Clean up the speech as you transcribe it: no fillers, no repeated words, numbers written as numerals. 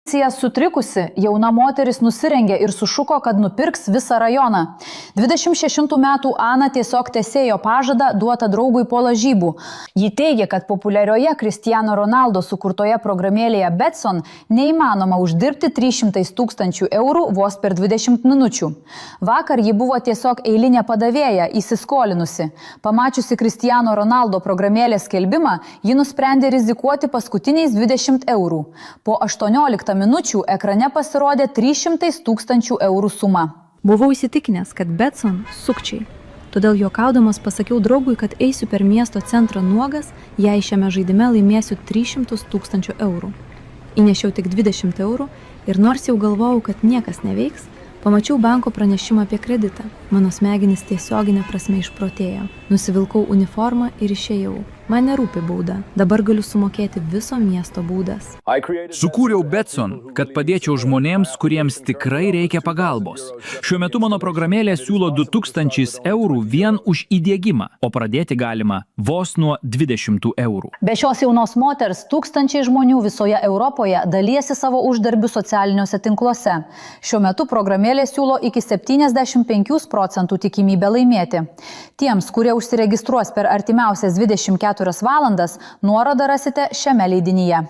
Sutrikusi, jauna moteris nusirengė ir sušuko, kad nupirks visą rajoną. 26 metų Ana tiesiog tesėjo pažadą duotą draugui po lažybų. Ji teigia, kad populiarioje Cristiano Ronaldo sukurtoje programėlėje Betson neįmanoma uždirbti 300 000 eurų vos per 20 minučių. Vakar ji buvo tiesiog eilinė padavėja, įsiskolinusi. Pamačiusi Cristiano Ronaldo programėlės skelbimą, ji nusprendė rizikuoti paskutiniais 20 eurų. Po 18 minučių ekrane pasirodė 300 000 eurų suma. Buvau įsitikinęs, kad Betson sukčiai. Todėl juokaudamas pasakiau draugui, kad eisiu per miesto centrą nuogas, jei šiame žaidime laimėsiu 300 000 eurų. Įnešiau tik 20 eurų ir nors jau galvojau, kad niekas neveiks, pamačiau banko pranešimą apie kreditą. Mano smegenys tiesioginė prasme išprotėjo. Nusivilkau uniformą ir išėjau. Man nerūpi bauda. Dabar galiu sumokėti viso miesto baudas. Sukūriau Betson, kad padėčiau žmonėms, kuriems tikrai reikia pagalbos. Šiuo metu mano programėlė siūlo 2000 eurų vien už įdiegimą, o pradėti galima vos nuo 20 eurų. Be šios jaunos moters tūkstančiai žmonių visoje Europoje dalyjasi savo uždarbių socialiniuose tinkluose. Šiuo metu programėlė siūlo iki 75% tikimybę laimėti. Tiems, kurie užsiregistruos per artimiausias 24 valandas, nuorodą rasite šiame leidinyje.